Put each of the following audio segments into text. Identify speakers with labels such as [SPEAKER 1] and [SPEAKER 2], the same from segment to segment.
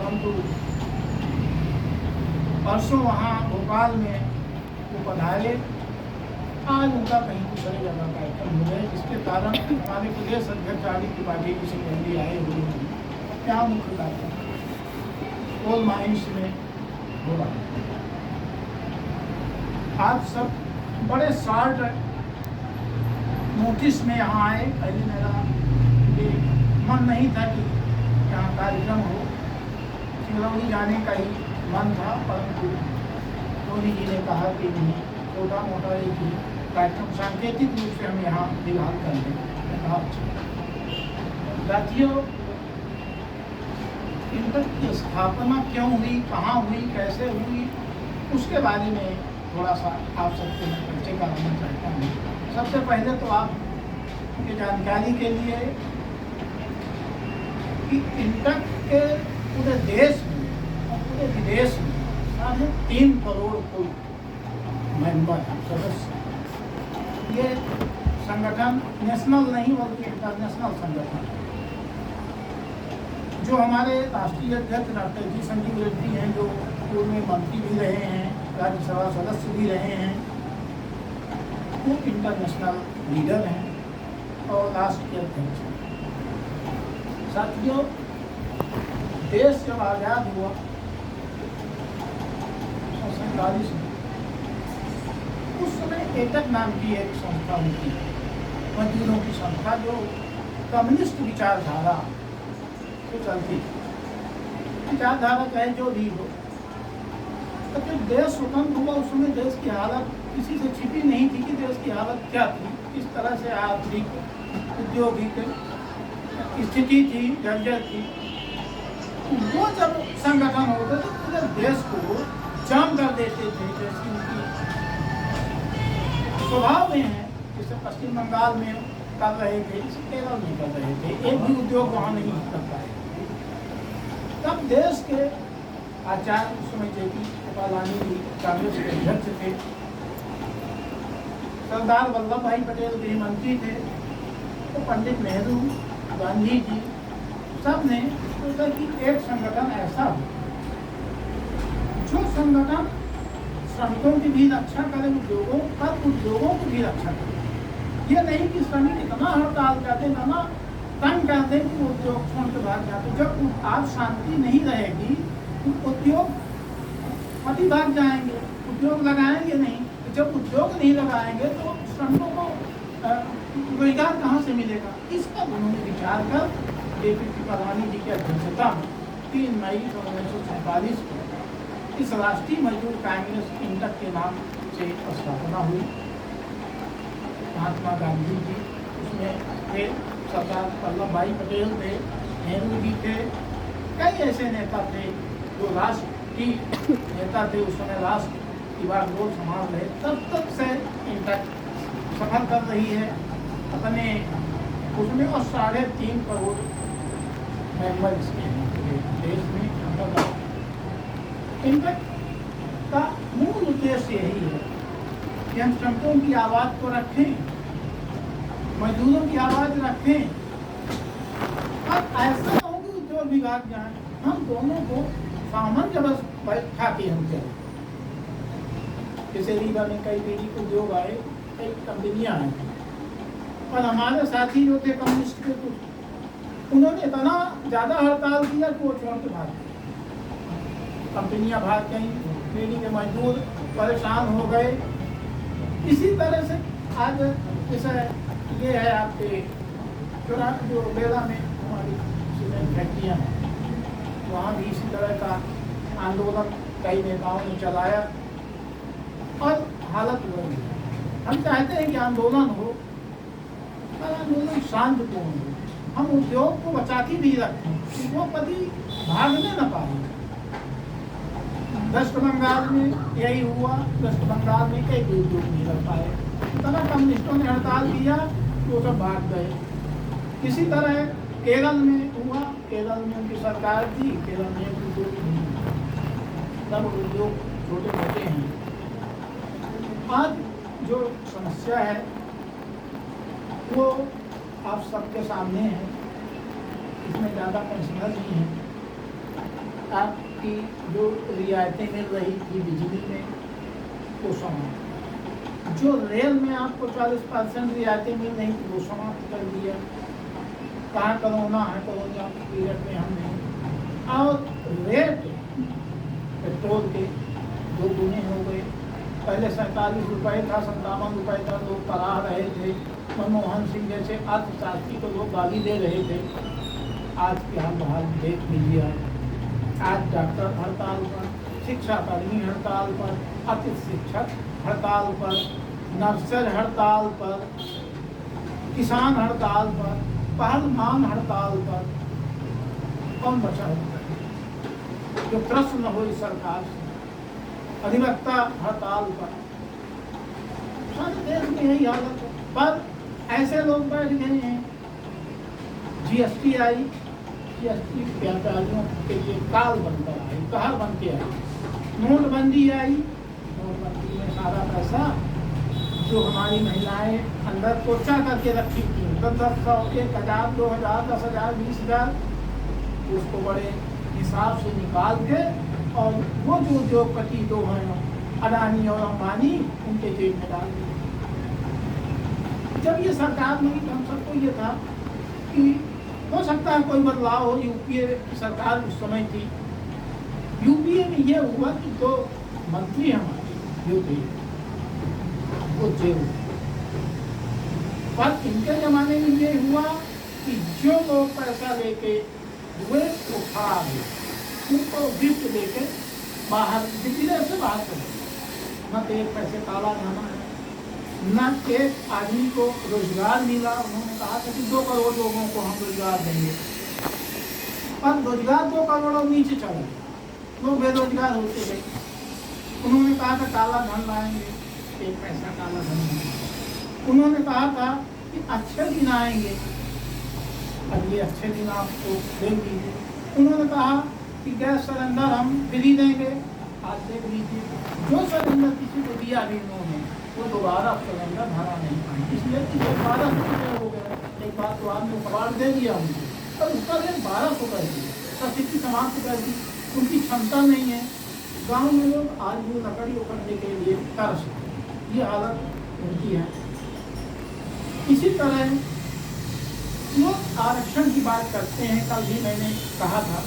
[SPEAKER 1] परंतु परसों वहाँ भोपाल में वो पधारे। आज उनका कहीं दूसरे जगह कार्यक्रम हो गए, जिसके कारण हमारे प्रदेश अध्यक्ष आदि त्रिपाठी जी से दिल्ली आए हुए हैं। क्या मुख्य कार्यक्रम कोल माइंस में हो रहा है। आप सब बड़े शॉर्ट नोटिस में यहाँ आए। पहले मेरा ये मन नहीं था कि यहाँ कार्यक्रम हो, सिंगरौली जाने का ही मन था, परंतु धोनी जी ने कहा कि नहीं, छोटा मोटा एक ही कार्यक्रम सांकेतिक रूप से हम यहाँ फिलहाल कर लें। साथियों, इंटर की स्थापना क्यों हुई, कहाँ हुई, कैसे हुई, उसके बारे में थोड़ा सा आप सबको मैं परिचय कराना चाहता हूँ। सबसे पहले तो आप की जानकारी के लिए कि इंटर के पूरे देश में और पूरे विदेश में 3.5 करोड़ कुल मेंबर हैं, सदस्य। ये संगठन नेशनल नहीं बल्कि इंटरनेशनल संगठन है। जो हमारे राष्ट्रीय अध्यक्ष डॉक्टर जी संजीव रेड्डी हैं, जो पूर्व में मंत्री भी रहे हैं, राज्यसभा सदस्य भी रहे हैं, वो इंटरनेशनल लीडर हैं और राष्ट्रीय अध्यक्ष हैं। साथियों, देश जब आज़ाद हुआ 1947 में, उस समय एटक नाम की एक संस्था होती है, मजदूरों की संस्था, जो कम्युनिस्ट विचारधारा से चलती थी। विचारधारा चाहे जो भी हो, तो जब देश स्वतंत्र हुआ उस समय देश की हालत किसी से छिपी नहीं थी कि देश की हालत क्या थी, किस तरह से आर्थिक औद्योगिक स्थिति थी, जर्जर थी। वो जब संगठन होते तो पूरे देश को जाम कर देते थे, जैसे उनकी स्वभाव में है। जैसे पश्चिम बंगाल में कर रहे थे, केरल में कर रहे थे, एक भी उद्योग वहाँ नहीं कर पाए। तब देश के आचार्य उस समय जेपी कृपलानी जी कांग्रेस के अध्यक्ष थे, सरदार वल्लभ भाई पटेल गृह मंत्री थे, तो पंडित नेहरू, गांधी जी सब ने सोचा कि एक संगठन ऐसा हो जो संगठन श्रमिकों की भी रक्षा करे, उद्योगों की भी रक्षा करे। ये नहीं कि श्रमिक इतना हड़ताल करते, इतना तंग करते कि उद्योग छोड़ के भाग जाते। जब आज शांति नहीं रहेगी तो उद्योग अभी भाग जाएंगे, उद्योग लगाएंगे नहीं। जब उद्योग नहीं लगाएंगे तो श्रमिकों को रोजगार कहाँ से मिलेगा। इसका उन्होंने विचार कर जेपी कृपलानी जी की अध्यक्षता में 3 मई 1947 को इस राष्ट्रीय मजदूर कांग्रेस इंटक के नाम से स्थापना हुई। महात्मा गांधी जी उसमें थे, सरदार वल्लभ भाई पटेल थे, नेहरू जी थे, कई ऐसे नेता थे जो राष्ट्रीय नेता थे। उस समय राष्ट्र की बागडोर संभाल रहे। तब तक से इंटक सफर कर रही है अपने उसमें, और 3.5 करोड़ मेंबर इसके हैं देश में। इंटक का मूल उद्देश्य यही है कि हम श्रमिकों की आवाज़ को रखें, मजदूरों की आवाज़ रखें, और ऐसा ना हो कि उद्योग विभाग जाए। हम दोनों को सामंजस्य बैठा के हम चलें। जैसे रीवा में कई पेरी उद्योग आए, कई कंपनियां आई, और हमारे साथी जो थे कम्युनिस्ट के, कुछ उन्होंने इतना ज़्यादा हड़ताल किया कि वो छोड़ के भाग गए। कंपनियां भाग गई, पेरी के मजदूर परेशान हो गए। इसी तरह से आज जैसे ये है आपके जो बेला में हमारी सीमेंट फैक्ट्रियाँ हैं, वहाँ भी इसी तरह का आंदोलन कई नेताओं ने चलाया और हालत हुई। हम चाहते हैं कि आंदोलन हो, पर आंदोलन शांतिपूर्ण हो। हम उद्योग को बचा के भी रखें, उद्योगपति भागने न पाए। वेस्ट बंगाल में यही हुआ, वेस्ट बंगाल में कई भी उद्योग नहीं कर पाए। इतना कम्युनिस्टों ने हड़ताल किया कि वो सब भाग गए। इसी तरह केरल में हुआ, केरल में उनकी सरकार थी, केरल में उद्योग नहीं, सब उद्योग छोटे मोटे हैं। आज जो समस्या है वो आप सबके सामने है, इसमें ज़्यादा पर्सनल नहीं है। आपकी जो रियायतें मिल रही थी बिजली में वो समाप्त, जो रेल में आपको 40% रियायतें मिल रही थी वो समाप्त कर दिया। कहाँ कोरोना है, कोरोना पीरियड में हम नहीं। और रेट पेट्रोल के 2 गुने हो गए। पहले 47 रुपये था, 57 रुपये था, लोग कराह रहे थे। मनमोहन सिंह जैसे अर्थशास्त्री को लोग गाली दे रहे थे। आज के हाल देख लीजिए। आज डॉक्टर हड़ताल पर, शिक्षाकर्मी हड़ताल पर, अतिथि शिक्षक हड़ताल पर, नर्सर हड़ताल पर, किसान हड़ताल पर, पहलवान हड़ताल पर। कौन बचा हुआ है जो प्रश्न हो इस सरकार से? अधिवक्ता हड़ताल पर। सारे देश में यही हालत है। पर ऐसे लोग बैठ गए हैं। जीएसटी आई, जीएसटी व्यापारियों के लिए काल बनकर आई, कहर बन के आई। नोटबंदी आई, नोटबंदी में सारा पैसा जो हमारी महिलाएं अंदर कोचा करके रखी थी, 10-10 100, 1000, 2000, 10,000, 20,000, उसको बड़े हिसाब से निकाल के और वो जो उद्योगपति दो हैं अडानी और अंबानी, उनके जेब में डाल दिए। जब ये सरकार नहीं, तो हम सबको ये था कि हो सकता है कोई बदलाव हो। यूपीए की सरकार उस समय थी। यूपीए में ये हुआ कि 2 मंत्री हमारे यूपी वो जेल, पर इनके जमाने में ये हुआ कि जो लोग पैसा लेके हुए वो खराब हुए, उनको गिफ्ट देके बाहर जिले से बाहर कर दिया। न तो एक पैसे काला धन है, न एक आदमी को रोजगार मिला। उन्होंने कहा था कि 2 करोड़ लोगों को हम रोजगार देंगे, पर रोजगार 2 करोड़ नीचे चला, लोग बेरोजगार होते गए। उन्होंने कहा था काला धन लाएंगे, एक पैसा काला धन नहीं। उन्होंने कहा था कि अच्छे दिन आएंगे, अब ये अच्छे दिन आपको दे दीजिए। उन्होंने कहा कि गैस सिलेंडर हम फ्री देंगे, आज देख लीजिए जो सिलेंडर किसी को दिया भी उन्होंने वो दोबारा सिलेंडर भरा नहीं पाए, इसलिए कि 1200 रुपये हो गए। एक बात तो आपने कबाड़ दे दिया उनको, और उसका रेट 1200 कर दिया, सब्सिडी समाप्त कर दी। उनकी क्षमता नहीं है। गाँव में लोग आज भी लकड़ी उखड़ने के लिए तरस, ये हालत उनकी है। इसी तरह लोग आरक्षण की बात करते हैं। कल भी मैंने कहा था,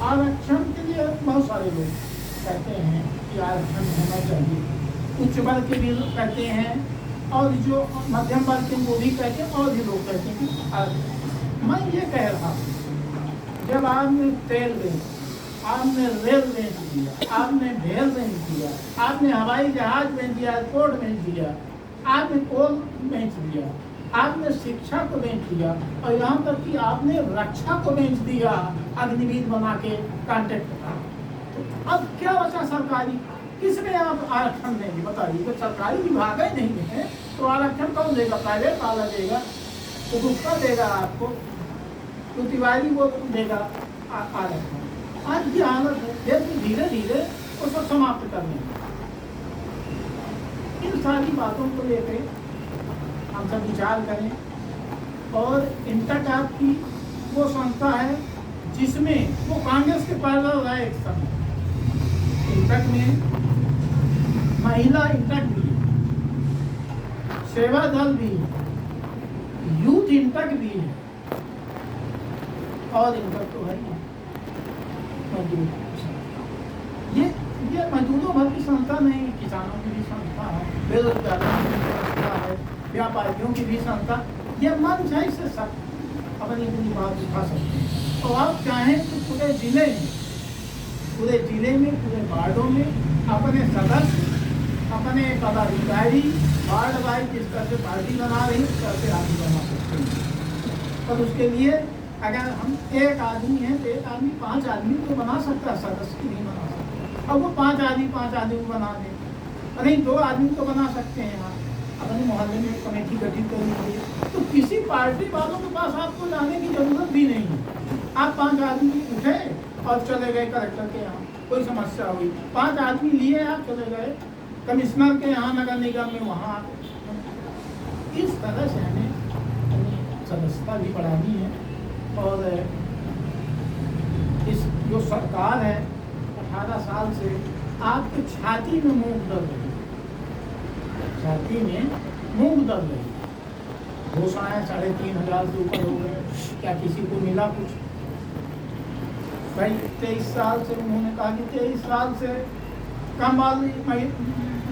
[SPEAKER 1] आरक्षण के लिए बहुत सारे लोग कहते हैं कि आरक्षण होना चाहिए। उच्च वर्ग के भी लोग कहते हैं, और जो मध्यम वर्ग के वो भी कहते हैं, और भी लोग कहते हैं कि मैं ये कह रहा हूँ, जब आपने तेल बेच, आपने रेल बेच दिया, आपने भेल बेच दिया, आपने हवाई जहाज बेच दिया, एयरपोर्ट बेच दिया, आपने कोल बेच दिया, आपने शिक्षा को बेच दिया, और यहाँ तक कि आपने रक्षा को बेच दिया अग्निवीर बना के कॉन्ट्रैक्ट का। तो अब क्या बचा सरकारी? किसमें आप आरक्षण देंगे बताइए? तो सरकारी विभाग ही नहीं है तो आरक्षण कौन देगा? प्राइवेट वाला देगा, तो दूसरा देगा आपको, तो तिवारी वो देगा आरक्षण। आज की हालत है, जैसे धीरे धीरे उसको समाप्त करने। इन सारी बातों को लेकर हम सब विचार करें। और इंटरकैप की वो संस्था है जिसमें वो कांग्रेस के पैरेलल रहा एक समय। इंटक में महिला इंटक भी, सेवा दल भी, यूथ इंटक भी है, और इंटक तो है मजदूर। ये मजदूरों भर की संस्था नहीं, किसानों की भी संस्था है, बेरोजगारों की भी संस्था है, व्यापारियों की भी संस्था। ये मंच है, इससे सब अपनी अपनी बात उठा सकते हैं। और आप चाहें तो पूरे जिले में पूरे वार्डों में अपने सदस्य, अपने पदाधिकारी वार्ड वाइज जिस तरह से पार्टी बना रही उस तरह से आदमी बना सकते हैं। पर उसके लिए अगर हम एक आदमी हैं तो एक आदमी 5 आदमी को बना सकता है, सदस्य नहीं बना सकता। अब वो 5 आदमी को बना दें, नहीं 2 आदमी को बना सकते हैं। आप अपने मोहल्ले में एक कमेटी गठित कर लीजिए, तो किसी पार्टी वालों के पास आपको जाने की जरूरत भी नहीं है। आप 5 आदमी उठे और चले गए कलेक्टर के यहाँ, कोई समस्या हुई, 5 आदमी लिए आप चले गए कमिश्नर के यहाँ, नगर निगम में, वहाँ। इस तरह से हमें सदस्यता भी बढ़ानी है। और इस जो सरकार है 18 साल से आपके छाती में मूंग दल रही है, छाती में मूंग दल रही है। घोषणाएं 3,500 से ऊपर हो गए, क्या किसी को मिला कुछ? भाई 23 साल से उन्होंने कहा कि 23 साल से कम वाली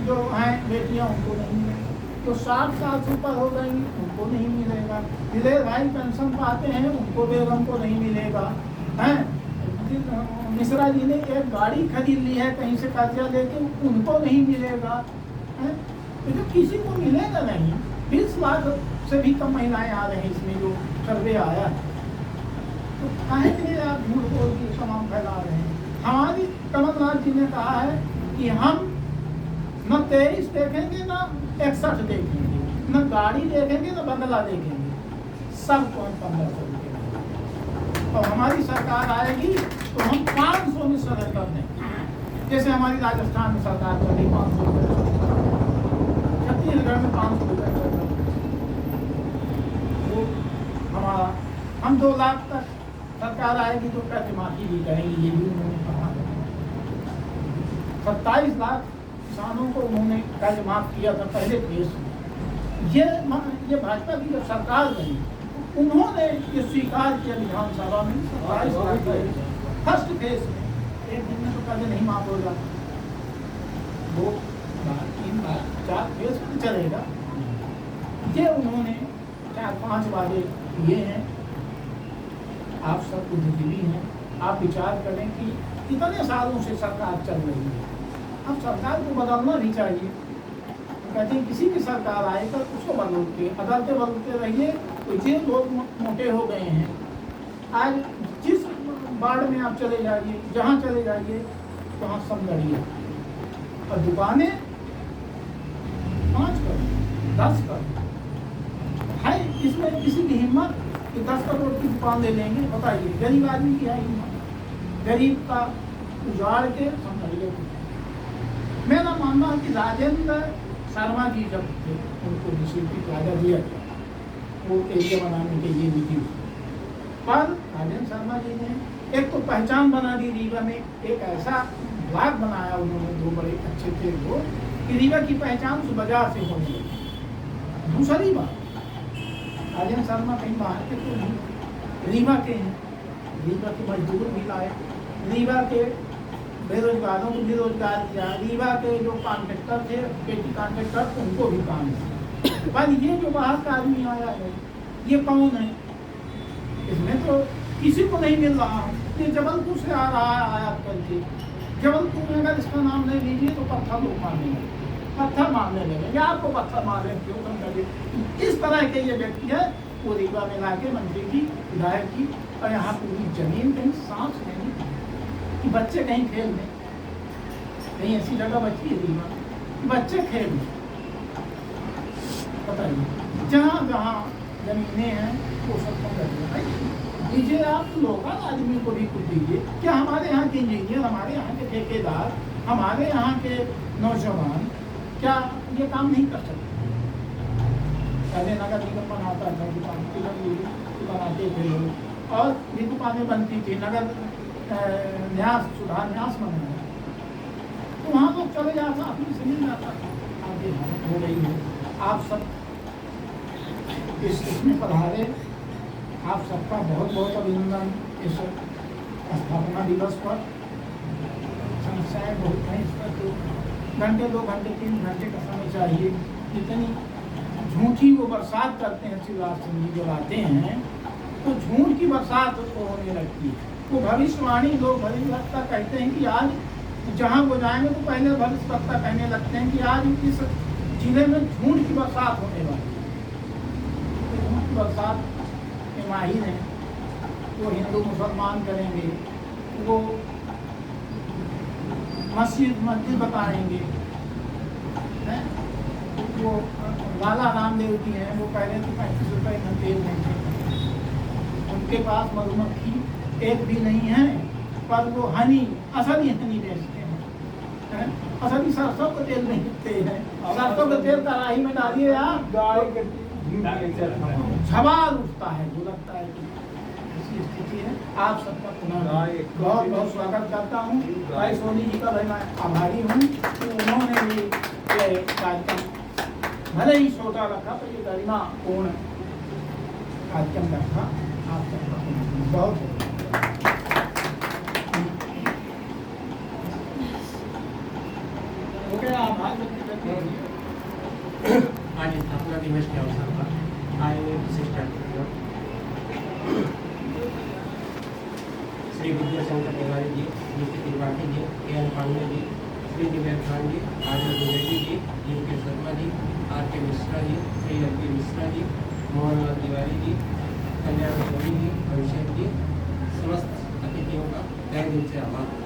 [SPEAKER 1] जो हैं बेटियां उनको नहीं मिलेगी, तो 60 साल से ऊपर हो गई उनको नहीं मिलेगा। दिलेर भाई पेंशन पाते हैं उनको बेगम को नहीं मिलेगा। हैं मिश्रा जी ने एक गाड़ी खरीद ली है कहीं से कर्जा लेके, उनको नहीं मिलेगा। हैं तो किसी को मिलेगा नहीं। 20 लाख से भी कम महिलाएं आ रही हैं इसमें जो सर्वे आया है। तो काहे के लिए आप झूठ बोल के तमाम फैला रहे हैं? हमारी कमलनाथ जी ने कहा है कि हम न 23 देखेंगे न 61 देखेंगे, न गाड़ी देखेंगे न बंगला देखेंगे, सबको हम 1500 देंगे। और हमारी सरकार आएगी तो हम 500 में सरेंडर देंगे, जैसे हमारी राजस्थान में सरकार कर रही 500 रुपये, छत्तीसगढ़ में 500 रुपये वो हमारा। हम 2 लाख तक सरकार आएगी तो कर्ज माफी भी करेंगी, ये भी उन्होंने कहा। 27 लाख किसानों को उन्होंने कर्ज माफ किया था पहले फेज में। ये भाजपा की जब सरकार बनी उन्होंने ये स्वीकार किया विधानसभा में 27 लाख फर्स्ट फेज में। एक दिन में तो कर्ज नहीं माफ होगा, 2 बार 3 बार 4 फेज में चलेगा। ये उन्होंने 4-5 वादे किए हैं। आप सब बुद्धिजीवी हैं, आप विचार करें कि कितने सालों से सरकार चल रही है, अब सरकार को बदलना भी चाहिए। कहते हैं किसी भी सरकार आए तो उसको बदलते रहिए। तो ये लोग मोटे हो गए हैं। आज जिस वार्ड में आप चले जाइए, जहाँ चले जाइए वहाँ समझिए, और दुकानें 5 करोड़ 10 करोड़ है। इसमें किसी की हिम्मत कि 10 करोड़ की दुकान ले लेंगे? बताइए, गरीब आदमी की है हिम्मत? गरीब का उजाड़ के समझिए। मेरा मानना है कि राजेंद्र शर्मा जी जब थे उनको डिस्ट्रिक्ट प्लाजा दिया गया, वो एरिया बनाने के लिए भी थी, पर राजेंद्र शर्मा जी ने एक तो पहचान बना दी रीवा में, एक ऐसा ब्लॉक बनाया उन्होंने, 2 बड़े अच्छे थे वो, कि रीवा की पहचान उस बाजार से होने लगी। दूसरी बात, राजेंद्र शर्मा कहीं बाहर के तो नहीं, रीवा के हैं, रीवा के मजदूर भी लाए, रीवा के बेरोजगारों को भी रोजगार दिया, रीवा के जो कॉन्ट्रैक्टर थे, पेटी कॉन्ट्रैक्टर, उनको भी काम दिया। पर ये जो बाहर का आदमी आया है, ये कौन है? इसमें तो किसी को नहीं मिल रहा। ये जबलपुर से आ रहा है आयात करके। जबलपुर में अगर इसका नाम नहीं लीजिए तो पत्थर लोग मारने लगे, पत्थर मारने लगे, या आपको पत्थर मार रहे क्यों कम करिए। इस तरह के ये व्यक्ति है, वो रीवा में लाके मंत्री की, विधायक की, और यहाँ पूरी जमीन कहीं सांस नहीं कि बच्चे कहीं खेल में, कहीं ऐसी जगह बची है रीवा कि बच्चे खेल में। बताइए, जहाँ जहाँ जमीनें हैं वो सब कम करिए। दीजिए आप लोकल आदमी को भी कुछ दीजिए। क्या हमारे यहाँ के इंजीनियर, हमारे यहाँ के ठेकेदार, हमारे यहाँ के नौजवान क्या ये काम नहीं कर सकते? पहले नगर निगम बनाता था, दुकान बनाते थे लोग, और भी दुकानें बनती थी, नगर न्यास सुधार न्यास बनाया, तो वहाँ लोग चले जाता, अपनी से मिल जाता। आगे हो रही है। आप सब इसमें पधारे, आप सबका बहुत बहुत अभिनंदन इस स्थापना दिवस पर। समस्याएं बहुत हैं इस पर, तो घंटे 2 घंटे 3 घंटे का समय चाहिए। जितनी झूठी वो बरसात करते हैं शिवराज सिंह जी जब आते हैं, तो झूठ की बरसात उसको होने लगती है। वो भविष्यवाणी लोग भविष्यवक्ता कहते हैं कि आज जहाँ वो जाएंगे तो पहले भविष्यवक्ता कहने लगते हैं कि आज इस जिले में झूठ की बरसात होने वाली है। झूठ की बरसात के माहिर हैं, वो हिंदू मुसलमान करेंगे, वो मस्जिद बताएंगे। वो लाला रामदेव जी हैं, वो कह रहे थे 35 रुपये में तेल नहीं थे, उनके पास मधुमक्खी एक भी नहीं है, पर वो असली हनी बेचते हैं। असली सरसों का तेल बेचते हैं। सरसों का तेल कढ़ाई में डालिए आप, झबाल उठता है, जो लगता है कि स्थिति है। आप सबका पुनः बहुत बहुत स्वागत करता हूँ। भाई सोनी जी का भाई मैं आभारी हूँ कि उन्होंने भी ये कार्यक्रम भले ही छोटा रखा पर ये गरिमापूर्ण कार्यक्रम रखा। आप सबका बहुत हो गया। आभार व्यक्त करते हैं।
[SPEAKER 2] आज स्थापना दिवस के अवसर पर आए विशिष्ट श्री विद्याशंकर तिवारी जी, जीके त्रिपाठी जी, के पांडे जी, श्री दिव्या खान जी, आर्य Dwivedi ji, GK Sharma ji, R K. Mishra ji, Shri LP. Mishra ji, Mohan Lal Tiwari ji, कल्याण सोनी जी, अभिषेक जी, समस्त अतिथियों का तहे दिल से आभार।